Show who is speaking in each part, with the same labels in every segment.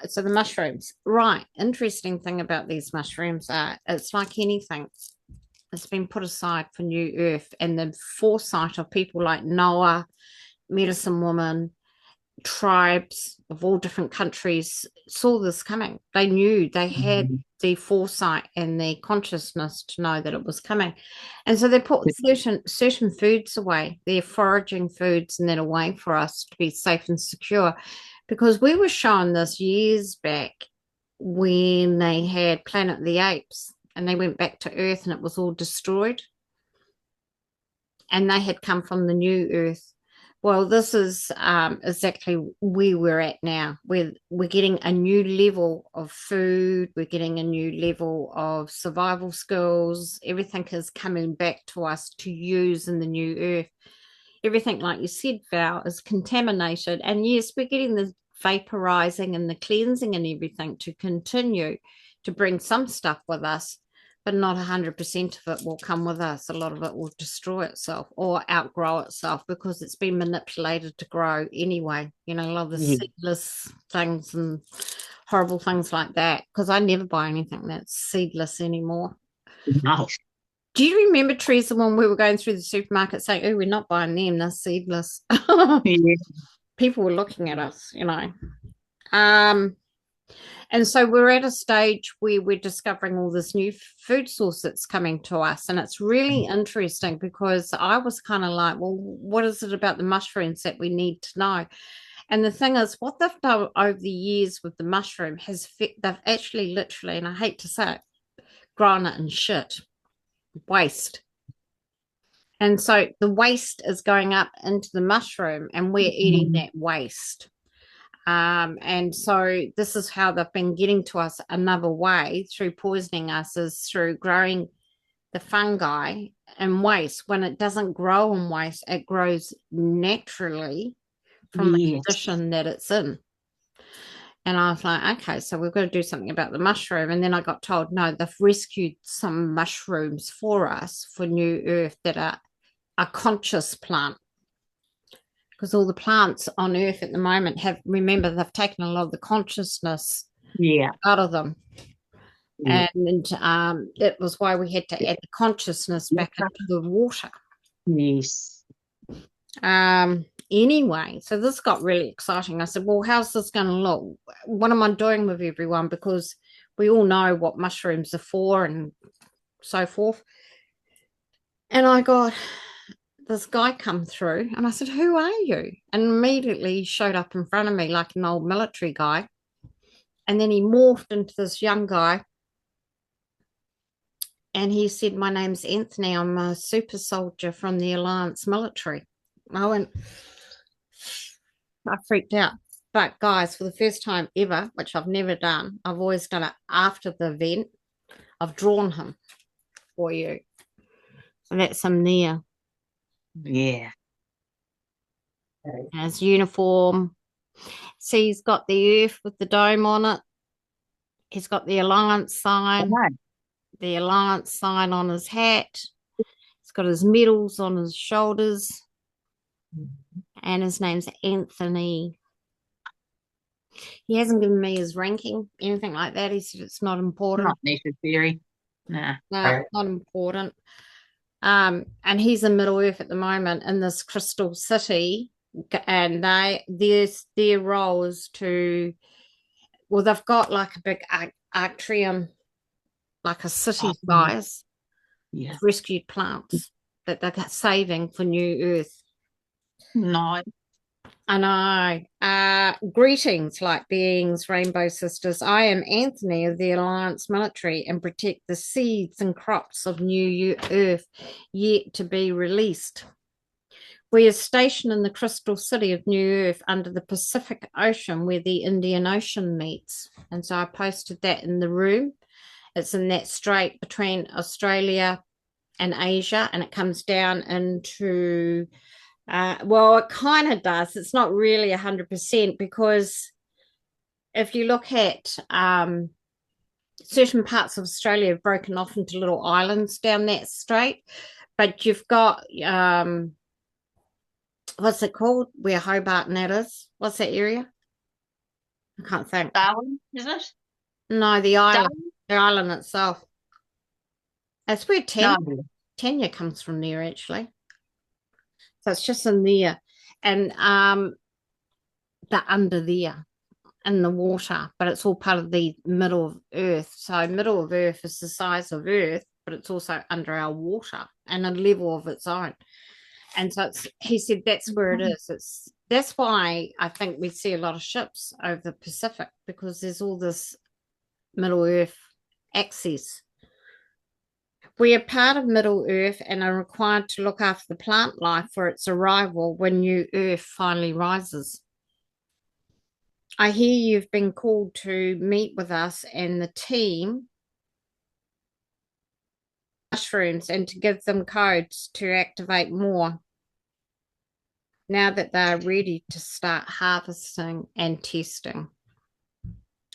Speaker 1: So the mushrooms, right? Interesting thing about these mushrooms are it's like anything. It's been put aside for new earth and the foresight of people like Noah, medicine woman, tribes of all different countries saw this coming. They knew they had
Speaker 2: Mhm.
Speaker 1: the foresight and the consciousness to know that it was coming. And so they put certain foods away, their foraging foods, and then away for us to be safe and secure. Because we were shown this years back when they had Planet of the Apes and they went back to Earth and it was all destroyed. And they had come from the new Earth. Well, this is exactly where we're at now. We're getting a new level of food. We're getting a new level of survival skills. Everything is coming back to us to use in the new Earth. Everything, like you said, Val, is contaminated. And yes, we're getting the vaporizing and the cleansing and everything to continue to bring some stuff with us, but not 100% of it will come with us. A lot of it will destroy itself or outgrow itself because it's been manipulated to grow anyway. You know, a lot of the
Speaker 2: Yeah.
Speaker 1: seedless things and horrible things like that. Because I never buy anything that's seedless anymore.
Speaker 2: No.
Speaker 1: Do you remember, Teresa, when we were going through the supermarket saying, oh, we're not buying them, they're seedless?
Speaker 2: Yeah.
Speaker 1: People were looking at us, you know. Um, and so we're at a stage where we're discovering all this new food source that's coming to us. And it's really interesting because I was kind of like, well, what is it about the mushrooms that we need to know? And the thing is, what they've done over the years with the mushroom they've actually literally, and I hate to say it, grown it in shit, waste. And so the waste is going up into the mushroom, and we're eating
Speaker 2: Mhm.
Speaker 1: that waste. And so this is how they've been getting to us another way through poisoning us is through growing the fungi in waste. When it doesn't grow in waste, it grows naturally from the
Speaker 2: Yes.
Speaker 1: condition that it's in. And I was like, okay, so we've got to do something about the mushroom. And then I got told, no, they've rescued some mushrooms for us for New Earth that are a conscious plant because all the plants on Earth at the moment have, remember, they've taken a lot of the consciousness
Speaker 2: Yeah.
Speaker 1: out of them.
Speaker 2: Yeah.
Speaker 1: And it was why we had to add the consciousness back into the water.
Speaker 2: Yes.
Speaker 1: Anyway, so this got really exciting. I said, well, how's this going to look? What am I doing with everyone? Because we all know what mushrooms are for and so forth. And I got this guy come through and I said, who are you? And immediately he showed up in front of me like an old military guy. And then he morphed into this young guy and he said, my name's Anthony. I'm a super soldier from the Alliance military. I went, I freaked out. But guys, for the first time ever, which I've never done, I've always done it after the event. I've drawn him for you. And that's him there.
Speaker 2: Yeah.
Speaker 1: His uniform. See, he's got the earth with the dome on it. He's got
Speaker 2: Okay.
Speaker 1: the Alliance sign on his hat. He's got his medals on his shoulders. And his name's Anthony. He hasn't given me his ranking, anything like that. He said it's not important.
Speaker 2: Not necessary. Nah.
Speaker 1: No, not important. And he's in Middle Earth at the moment in this crystal city, and their role is to well, they've got like a big atrium, like a city
Speaker 2: Oh,
Speaker 1: size
Speaker 2: yeah.
Speaker 1: with rescued plants that they're saving for New Earth.
Speaker 2: No.
Speaker 1: I know. Greetings, light beings, rainbow sisters. I am Anthony of the Alliance Military and protect the seeds and crops of New Earth yet to be released. We are stationed in the crystal city of New Earth under the Pacific Ocean where the Indian Ocean meets. And so I posted that in the room. It's in that strait between Australia and Asia, and it comes down into well, it kind of does. It's not really 100% because if you look at certain parts of Australia have broken off into little islands down that strait, but you've got what's it called? Where Hobart and that is? What's that area? I can't think.
Speaker 2: Darwin, is it?
Speaker 1: No,
Speaker 2: Darwin?
Speaker 1: the island itself. That's where
Speaker 2: No.
Speaker 1: Tanya comes from there, actually. So it's just in there. And they're under there in the water, but it's all part of the middle of Earth. So middle of Earth is the size of Earth, but it's also under our water and a level of its own. And so he said that's where it is. That's why I think we see a lot of ships over the Pacific, because there's all this Middle Earth access. We are part of Middle Earth and are required to look after the plant life for its arrival when new Earth finally rises. I hear you've been called to meet with us and the team mushrooms and to give them codes to activate more now that they're ready to start harvesting and testing.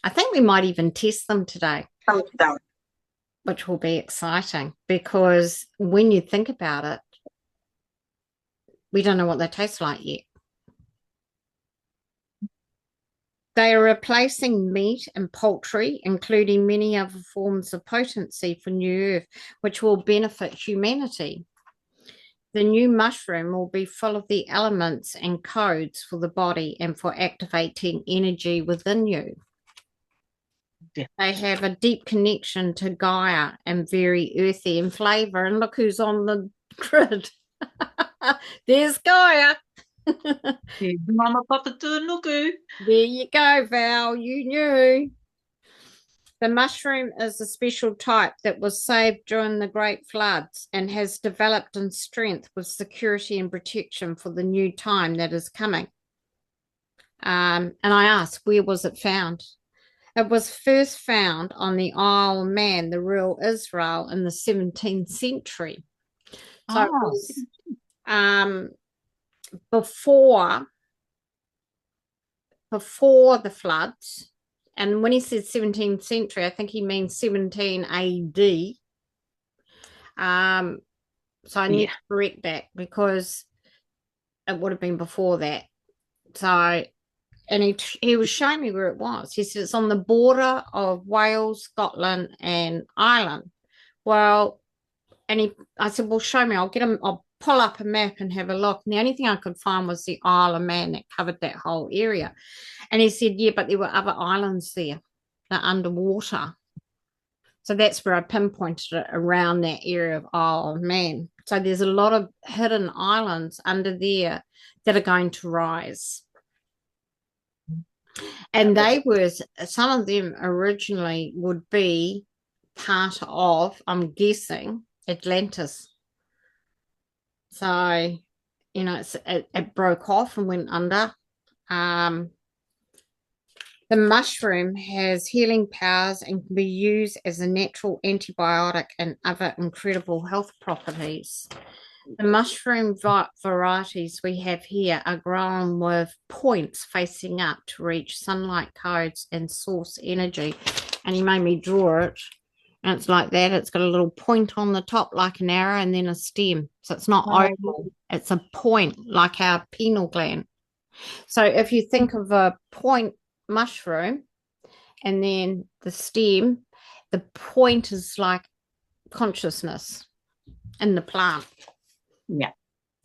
Speaker 1: I think we might even test them today, which will be exciting, because when you think about it, we don't know what they taste like yet. They are replacing meat and poultry, including many other forms of potency for New Earth, which will benefit humanity. The new mushroom will be full of the elements and codes for the body and for activating energy within you.
Speaker 2: Yeah.
Speaker 1: They have a deep connection to Gaia and very earthy in flavour. And look who's on the grid. There's Gaia.
Speaker 2: Mama Papa Tunuku.
Speaker 1: There you go, Val. You knew. The mushroom is a special type that was saved during the Great Floods and has developed in strength with security and protection for the new time that is coming. And I asked, where was it found? It was first found on the Isle of Man, the real Israel, in the 17th century. So it was before the floods. And when he says 17th century, I think he means 17 AD. So I need to correct that, because it would have been before that. So, and he was showing me where it was. He said it's on the border of Wales, Scotland, and Ireland. Well, and I said, well, show me. I'll pull up a map and have a look. And the only thing I could find was the Isle of Man that covered that whole area. And he said, yeah, but there were other islands there that are underwater. So that's where I pinpointed it, around that area of Isle of Man. So there's a lot of hidden islands under there that are going to rise. And some of them originally would be part of, I'm guessing, Atlantis. So, it broke off and went under. The mushroom has healing powers and can be used as a natural antibiotic and other incredible health properties. The mushroom varieties we have here are grown with points facing up to reach sunlight codes and source energy. And he made me draw it. And it's like that. It's got a little point on the top like an arrow, and then a stem. So it's not oval. It's a point like our pineal gland. So if you think of a point mushroom and then the stem, the point is like consciousness in the plant.
Speaker 2: Yeah.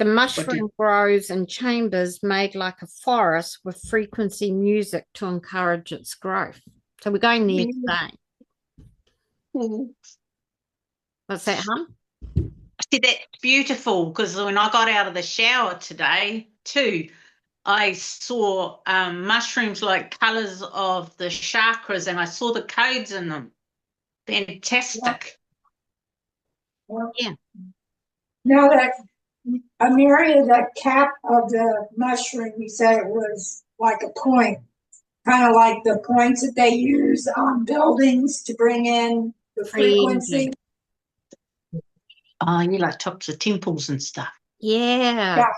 Speaker 1: The mushroom grows in chambers made like a forest with frequency music to encourage its growth. So we're going there today. What's that, hon?
Speaker 2: I said that's beautiful, because when I got out of the shower today too, I saw mushrooms like colours of the chakras, and I saw the codes in them. Fantastic.
Speaker 1: Yeah.
Speaker 3: No, that Amelia, that cap of the mushroom, you said it was like a point, kind of like the points that they use on buildings to bring in the frequency.
Speaker 2: Oh, you like tops of temples and stuff.
Speaker 1: Yeah.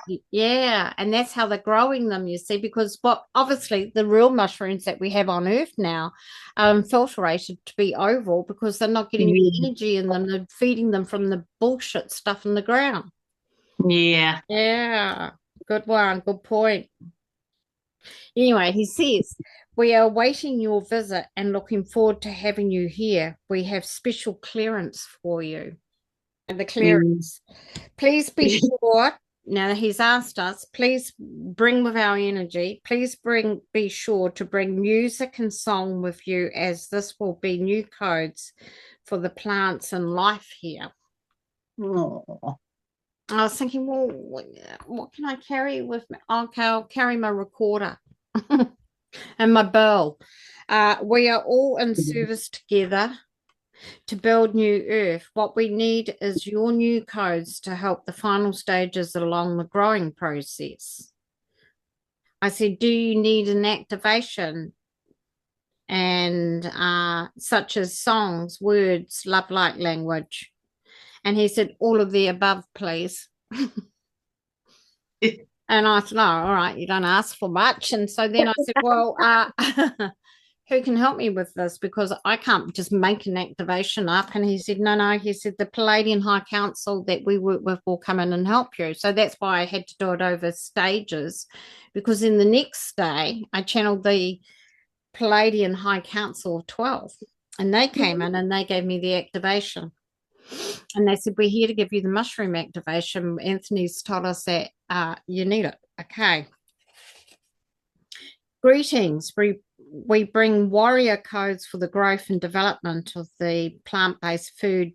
Speaker 1: And that's how they're growing them, you see, because obviously the real mushrooms that we have on Earth now are infiltrated to be oval, because they're not getting the energy in them. They're feeding them from the bullshit stuff in the ground.
Speaker 2: Yeah.
Speaker 1: Yeah. Good one. Good point. Anyway, he says, we are awaiting your visit and looking forward to having you here. We have special clearance for you. And the clearance, please be sure. Now that he's asked us, please bring with our energy. Please be sure to bring music and song with you, as this will be new codes for the plants and life here.
Speaker 2: Oh.
Speaker 1: I was thinking, well, what can I carry with me? Okay, I'll carry my recorder and my bell. We are all in service together to build new earth. What we need is your new codes to help the final stages along the growing process. I said, do you need an activation? And such as songs, words, love light language. And he said, all of the above, please. And I said, oh, all right, you don't ask for much. And so then I said, well, who can help me with this? Because I can't just make an activation up. And he said, no. He said, the Pleiadian High Council that we work with will come in and help you. So that's why I had to do it over stages, because in the next day, I channeled the Pleiadian High Council of 12, and they came in and they gave me the activation. And they said, we're here to give you the mushroom activation. Anthony's told us that you need it. Okay. Greetings. We bring warrior codes for the growth and development of the plant-based food,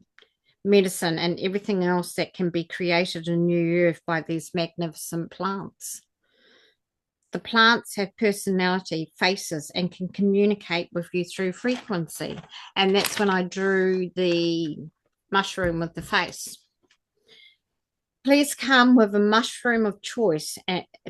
Speaker 1: medicine, and everything else that can be created in New Earth by these magnificent plants. The plants have personality, faces, and can communicate with you through frequency. And that's when I drew the mushroom with the face. Please come with a mushroom of choice.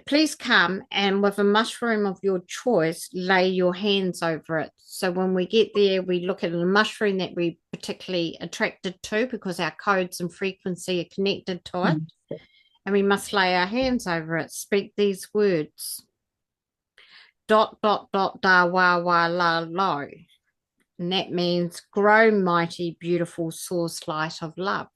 Speaker 1: Please come and with a mushroom of your choice, lay your hands over it. So when we get there, we look at a mushroom that we're particularly attracted to because our codes and frequency are connected to it. And we must lay our hands over it. Speak these words. ... da wa wa la lo. And that means grow mighty, beautiful source light of love. ...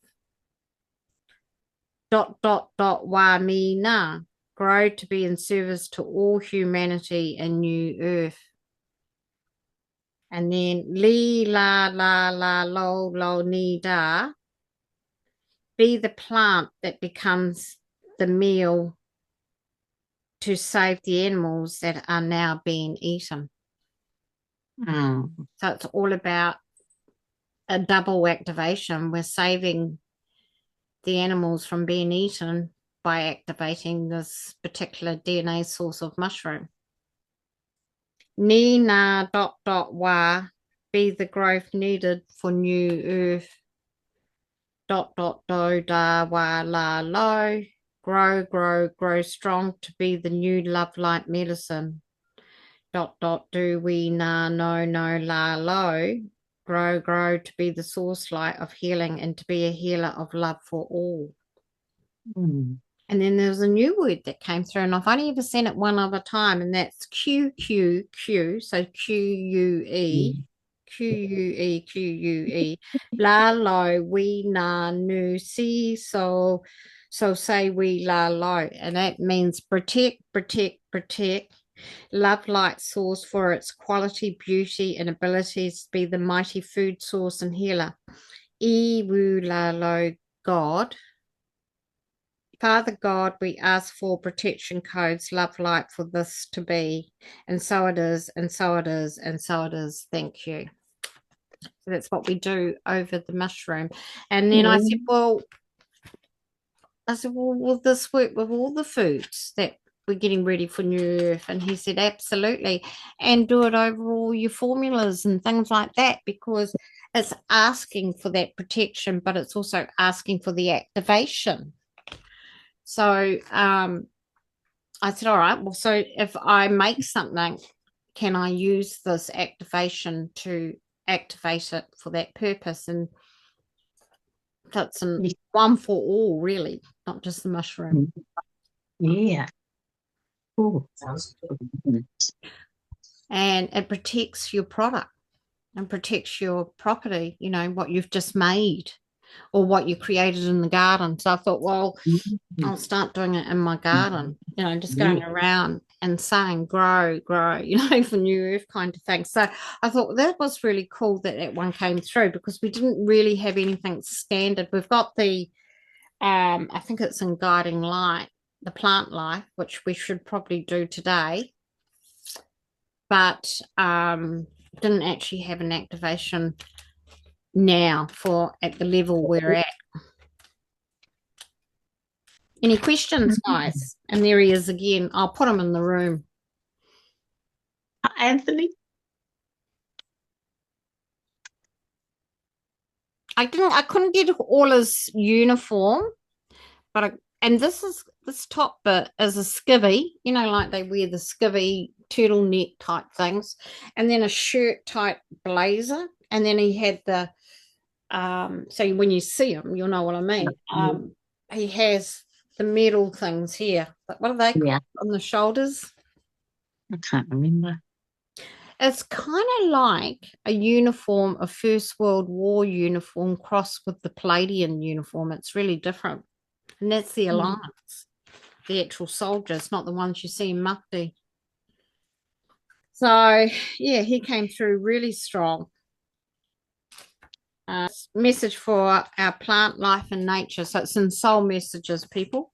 Speaker 1: wa mi na. Grow to be in service to all humanity and new earth. And then li la lo ni da. Be the plant that becomes the meal to save the animals that are now being eaten. So it's all about a double activation. We're saving the animals from being eaten by activating this particular DNA source of mushroom. Ni na ... wa. Be the growth needed for new earth. ... do da wa la lo. Grow strong to be the new love light medicine. ... do we na no la lo. Grow to be the source light of healing and to be a healer of love for all. And then there's a new word that came through, and I've only ever seen it one other time, and that's Q. So QUE. La lo we na nu si so say we la lo, and that means protect. Love light source for its quality, beauty, and abilities to be the mighty food source and healer. E wu la lo God. Father God, we ask for protection codes, love light for this to be. And so it is, and so it is, and so it is. Thank you. So that's what we do over the mushroom. And then I said, well, will this work with all the foods that we're getting ready for New Earth? And he said, absolutely. And do it over all your formulas and things like that, because it's asking for that protection, but it's also asking for the activation. So I said, all right, well, so if I make something, can I use this activation to activate it for that purpose? And that's one for all, really, not just the mushroom.
Speaker 2: Yeah.
Speaker 4: Oh, sounds good.
Speaker 1: And it protects your product and protects your property, you know, what you've just made or what you created in the garden. So I thought, well, I'll start doing it in my garden, you know, just going around and saying grow, grow, for New Earth kind of thing. So I thought that was really cool that that one came through, because we didn't really have anything standard. We've got the, I think it's in Guiding Light, the plant life, which we should probably do today, but didn't actually have an activation now for at the level we're at. Any questions, guys? And there he is again. I'll put him in the room.
Speaker 2: Anthony?
Speaker 1: I couldn't get all his uniform, but and this top bit is a skivvy, like they wear the skivvy turtleneck type things, and then a shirt type blazer, and then he had the so when you see him, you'll know what I mean. He has the metal things here. What are they called on the shoulders?
Speaker 2: I can't remember.
Speaker 1: It's kind of like a uniform, a First World War uniform crossed with the Palladian uniform. It's really different. And that's the Alliance, the actual soldiers, not the ones you see in Mufti. So, yeah, he came through really strong. Message for our plant life and nature. So it's in soul messages, people.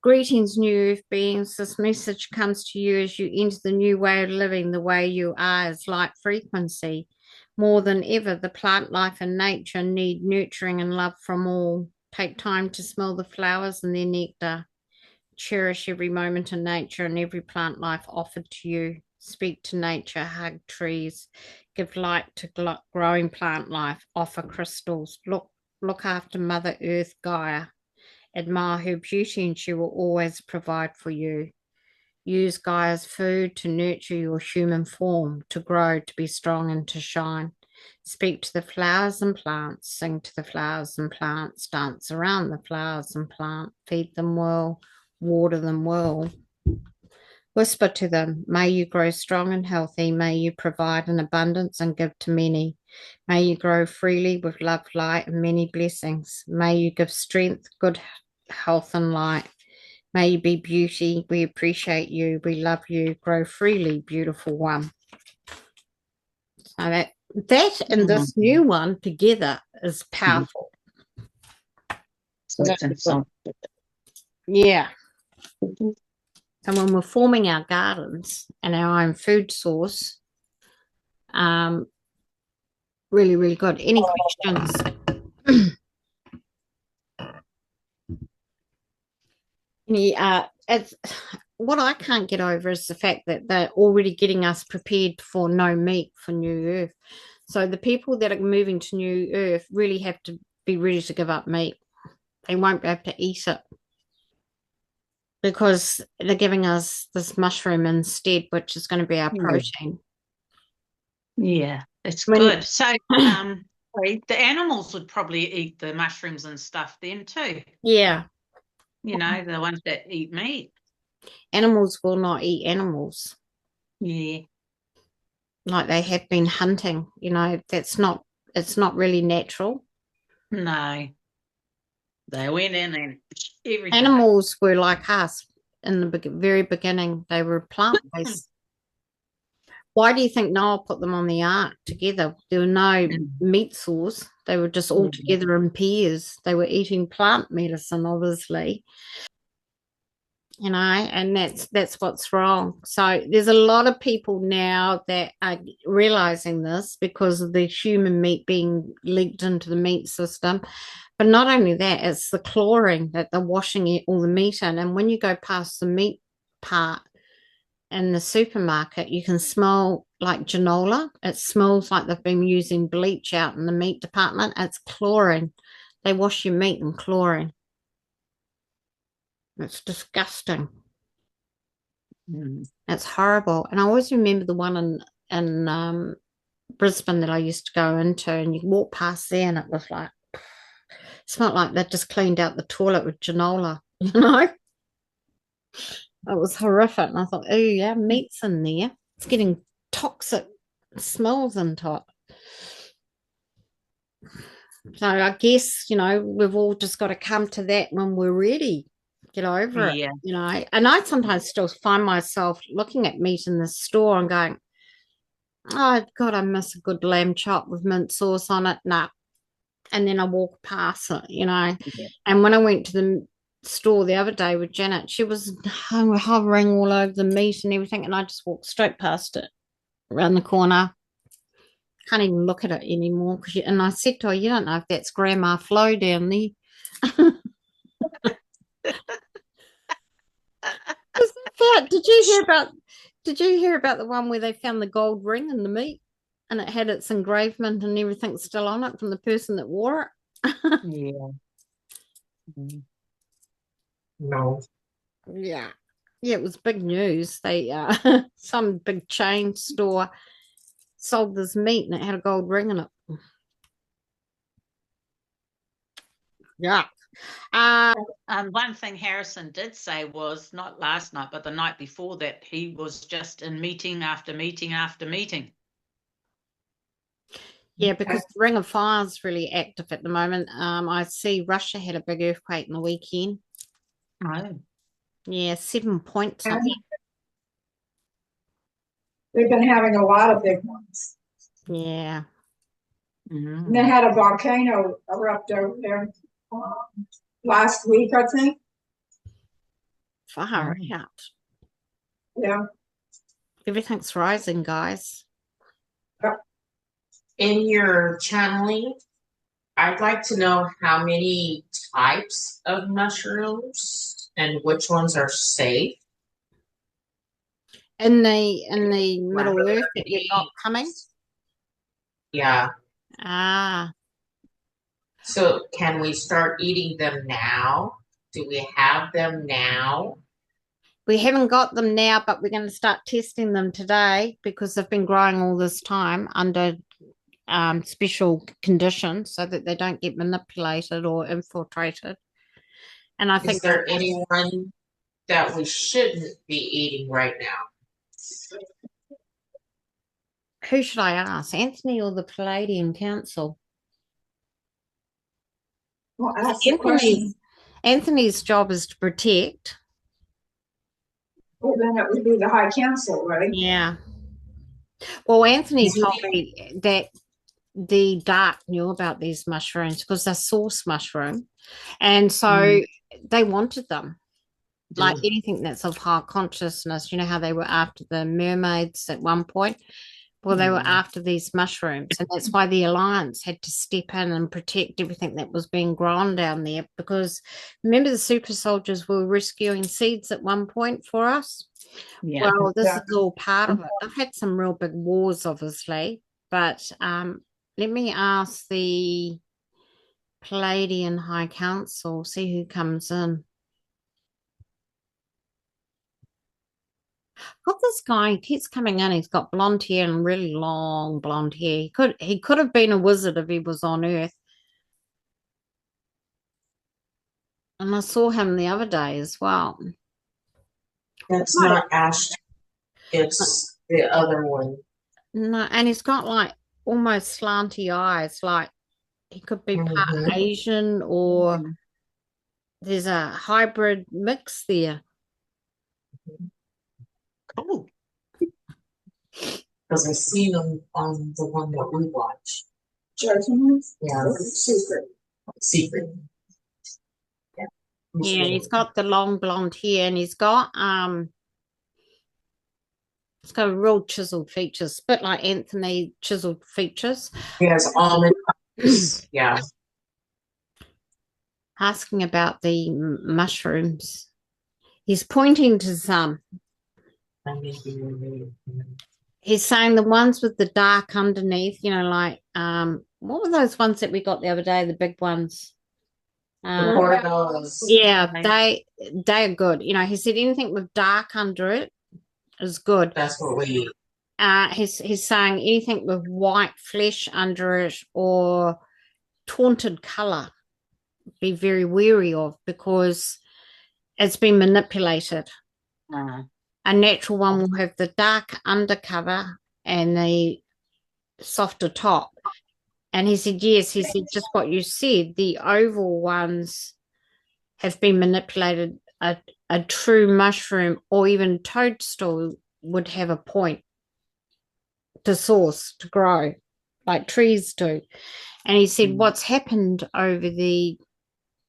Speaker 1: Greetings, new earth beings. This message comes to you as you enter the new way of living. The way you are is light frequency. More than ever, the plant life and nature need nurturing and love from all. Take time to smell the flowers and their nectar. Cherish every moment in nature and every plant life offered to you. Speak to nature, hug trees, give light to growing plant life, offer crystals, look after Mother Earth Gaia. Admire her beauty and she will always provide for you. Use Gaia's food to nurture your human form, to grow, to be strong and to shine. Speak to the flowers and plants, sing to the flowers and plants, dance around the flowers and plants, feed them well, water them well. Whisper to them, may you grow strong and healthy, may you provide in abundance and give to many. May you grow freely with love, light, and many blessings. May you give strength, good health, and light. May you be beauty. We appreciate you. We love you. Grow freely, beautiful one. So that and this new one together is powerful. Yeah. And when we're forming our gardens and our own food source, really, really good. Any questions? It's what I can't get over is the fact that they're already getting us prepared for no meat for New Earth. So the people that are moving to New Earth really have to be ready to give up meat. They won't be able to eat it because they're giving us this mushroom instead, which is going to be our protein.
Speaker 2: Yeah, it's good. So the animals would probably eat the mushrooms and stuff then too.
Speaker 1: Yeah.
Speaker 2: The ones that eat meat.
Speaker 1: Animals will not eat animals.
Speaker 2: Yeah.
Speaker 1: Like they have been hunting, it's not really natural.
Speaker 2: No. They went in and everything.
Speaker 1: Animals were like us in the very beginning. They were plant-based. Why do you think Noah put them on the ark together? There were no meat source. They were just all together in pairs. They were eating plant medicine, obviously. And that's what's wrong. So there's a lot of people now that are realizing this because of the human meat being leaked into the meat system. But not only that, it's the chlorine that they're washing all the meat in. And when you go past the meat part in the supermarket, you can smell like genola. It smells like they've been using bleach out in the meat department. It's chlorine. They wash your meat in chlorine. It's disgusting. It's horrible. And I always remember the one in Brisbane that I used to go into, and you walk past there and it was like, smelled like they just cleaned out the toilet with genola, It was horrific. And I thought, oh yeah, meat's in there. It's getting toxic smells into it. So I guess, we've all just got to come to that when we're ready get over it,
Speaker 2: Yeah.
Speaker 1: And I sometimes still find myself looking at meat in the store and going, oh, God, I miss a good lamb chop with mint sauce on it. Nah. And then I walk past it,
Speaker 4: Yeah.
Speaker 1: And when I went to the store the other day with Janet, she was hovering all over the meat and everything. And I just walked straight past it around the corner. Can't even look at it anymore. And I said to her, you don't know if that's Grandma Flo down there. Did you hear about the one where they found the gold ring in the meat and it had its engravement and everything still on it from the person that wore it?
Speaker 2: Yeah.
Speaker 4: No.
Speaker 1: Yeah. Yeah, it was big news. They some big chain store sold this meat and it had a gold ring in it. Yeah.
Speaker 2: One thing Harrison did say was not last night, but the night before that, he was just in meeting after meeting after meeting.
Speaker 1: Yeah, because the Ring of Fire is really active at the moment. I see Russia had a big earthquake in the weekend.
Speaker 2: Oh.
Speaker 1: Yeah, 7 points. Something.
Speaker 3: They've been having a lot of big ones.
Speaker 1: Yeah.
Speaker 3: And they had a volcano erupt over there last week, I think.
Speaker 1: Far out.
Speaker 3: Yeah.
Speaker 1: Everything's rising, guys.
Speaker 4: In your channeling, I'd like to know how many types of mushrooms and which ones are safe.
Speaker 1: In the Middle Earth that you've got coming?
Speaker 4: Yeah.
Speaker 1: Ah.
Speaker 4: So can we start eating them now? Do we have them now?
Speaker 1: We haven't got them now, but we're going to start testing them today because they've been growing all this time under special conditions so that they don't get manipulated or infiltrated. And I think
Speaker 4: Is there anyone that we shouldn't be eating right now?
Speaker 1: Who should I ask, Anthony or the Palladian Council?
Speaker 3: Well, ask the question.
Speaker 1: Anthony's job is to protect.
Speaker 3: Well, then it would be the High Council, right?
Speaker 1: Yeah. Well, Anthony told me that the dark knew about these mushrooms because they're source mushroom. And so they wanted them. Like anything that's of high consciousness. You know how they were after the mermaids at one point? Well, they were after these mushrooms, and that's why the Alliance had to step in and protect everything that was being grown down there. Because remember, the super soldiers were rescuing seeds at one point for us.
Speaker 2: Yeah.
Speaker 1: Well, this is all part of it. I've had some real big wars, obviously, but let me ask the Palladian High Council, see who comes in. Got this guy, he keeps coming in. He's got blonde hair and really long blonde hair. He could have been a wizard if he was on Earth. And I saw him the other day as well.
Speaker 4: That's not Ash. It's the other one.
Speaker 1: No, and he's got like almost slanty eyes, like he could be part Asian or there's a hybrid mix there.
Speaker 2: Cool.
Speaker 4: Because I seen them on the one that we watched.
Speaker 3: Judgments?
Speaker 4: Yeah. Secret.
Speaker 1: Yeah. Yeah, he's got the long blonde hair and he's got real chiseled features, a bit like Anthony chiseled features.
Speaker 4: He has almond eyes. Yeah.
Speaker 1: Asking about the mushrooms. He's pointing to some. He's saying the ones with the dark underneath, like what were those ones that we got the other day, the big ones? Yeah, they're good. He said anything with dark under it is good.
Speaker 4: That's what we eat.
Speaker 1: He's saying anything with white flesh under it or taunted color, be very wary of because it's been manipulated. A natural one will have the dark undercover and the softer top. And he said, yes, just what you said, the oval ones have been manipulated a true mushroom or even toadstool would have a point to source, to grow, like trees do. And he said what's happened over the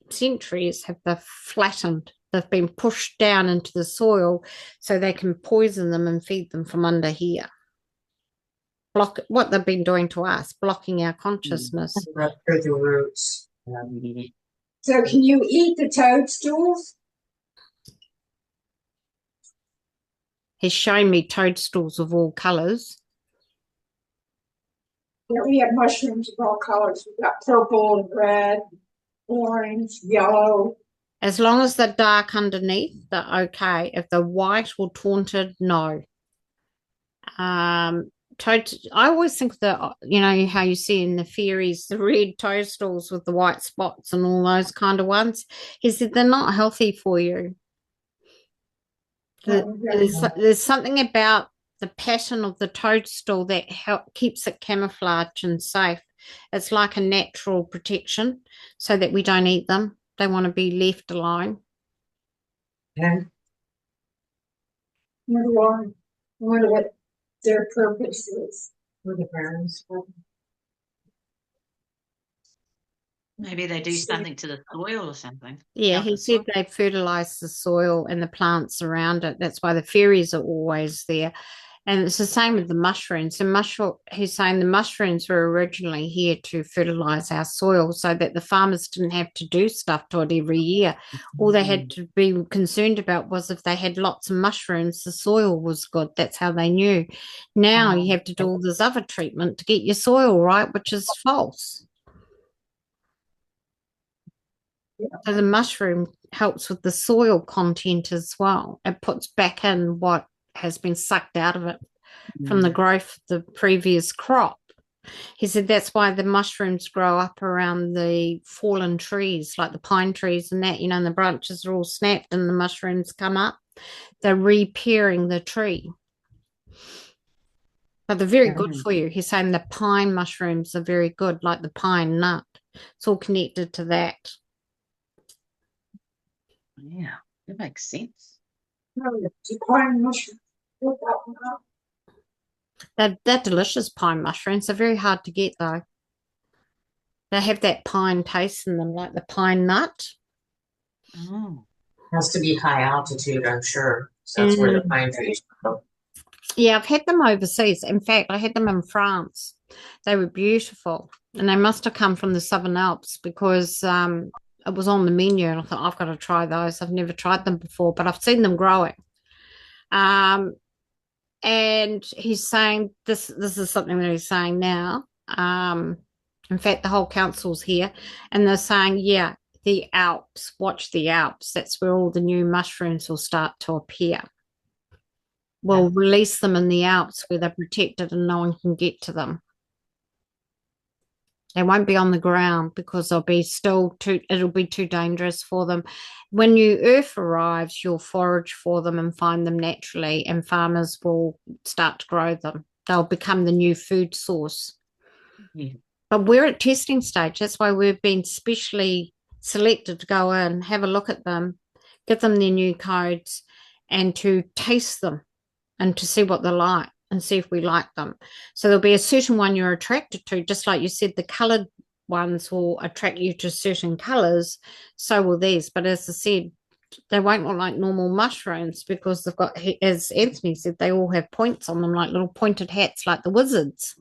Speaker 1: centuries have they flattened. They've been pushed down into the soil so they can poison them and feed them from under here. Block what they've been doing to us, blocking our consciousness.
Speaker 4: Right through the roots.
Speaker 3: So can you eat the toadstools?
Speaker 1: He's shown me toadstools of all colours.
Speaker 3: Yeah, we have mushrooms of all colors. We've got purple, red, orange, yellow.
Speaker 1: As long as they're dark underneath, they're okay. If they're white or taunted, no. I always think that, you know, how you see in the fairies, the red toadstools with the white spots and all those kind of ones. He said they're not healthy for you. There's something about the pattern of the toadstool that keeps it camouflaged and safe. It's like a natural protection so that we don't eat them. They want to be left alone.
Speaker 4: Yeah.
Speaker 3: Wonder what their purpose is.
Speaker 4: Where the berries from.
Speaker 2: Maybe they do something to the soil or something.
Speaker 1: Yeah,
Speaker 2: Help
Speaker 1: he
Speaker 2: the
Speaker 1: said
Speaker 2: soil.
Speaker 1: they fertilize the soil and the plants around it. That's why the fairies are always there. And it's the same with the mushrooms. He's saying the mushrooms were originally here to fertilize our soil so that the farmers didn't have to do stuff to it every year. All they had to be concerned about was if they had lots of mushrooms, the soil was good. That's how they knew. Now you have to do all this other treatment to get your soil right, which is false. So the mushroom helps with the soil content as well. It puts back in what has been sucked out of it from the growth of the previous crop. He said that's why the mushrooms grow up around the fallen trees, like the pine trees and that, you know, and the branches are all snapped and the mushrooms come up. They're repairing the tree. But they're very good for you. He's saying the pine mushrooms are very good, like the pine nut. It's all connected to that.
Speaker 2: Yeah, that makes sense.
Speaker 3: Pine mushroom. Look that one up.
Speaker 1: They're delicious pine mushrooms. They're very hard to get though. They have that pine taste in them, like the pine nut.
Speaker 2: Oh.
Speaker 4: Has to be high altitude, I'm sure. So that's where the pine trees grow.
Speaker 1: Yeah, I've had them overseas. In fact, I had them in France. They were beautiful. And they must have come from the Southern Alps because it was on the menu and I thought, I've got to try those. I've never tried them before, but I've seen them growing. And he's saying this is something that he's saying now. In fact, the whole council's here and they're saying, yeah, the Alps, watch the Alps. That's where all the new mushrooms will start to appear. We'll release them in the Alps where they're protected and no one can get to them. They won't be on the ground because it'll be too dangerous for them. When new earth arrives, you'll forage for them and find them naturally, and farmers will start to grow them. They'll become the new food source.
Speaker 2: Yeah.
Speaker 1: But we're at testing stage. That's why we've been specially selected to go in, have a look at them, give them their new codes, and to taste them and to see what they're like. And see if we like them. So there'll be a certain one you're attracted to, just like you said, the coloured ones will attract you to certain colours, so will these. But as I said, they won't look like normal mushrooms because they've got, as Anthony said, they all have points on them, like little pointed hats, like the wizards.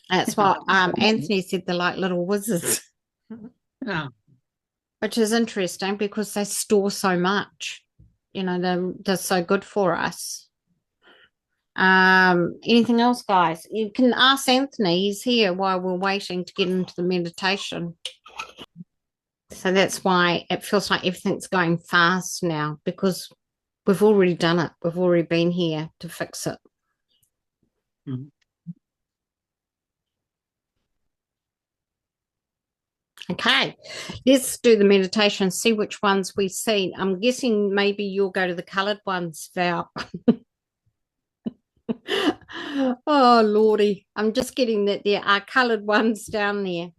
Speaker 1: That's what Anthony said, they're like little wizards.
Speaker 2: Oh.
Speaker 1: Which is interesting because they store so much. You know, they're so good for us. Anything else, guys? You can ask Anthony. He's here while we're waiting to get into the meditation. So that's why it feels like everything's going fast now because we've already done it. We've already been here to fix it.
Speaker 2: Mm-hmm.
Speaker 1: Okay, let's do the meditation, see which ones we see. I'm guessing maybe you'll go to the coloured ones, Val. Oh, Lordy. I'm just getting that there are coloured ones down there.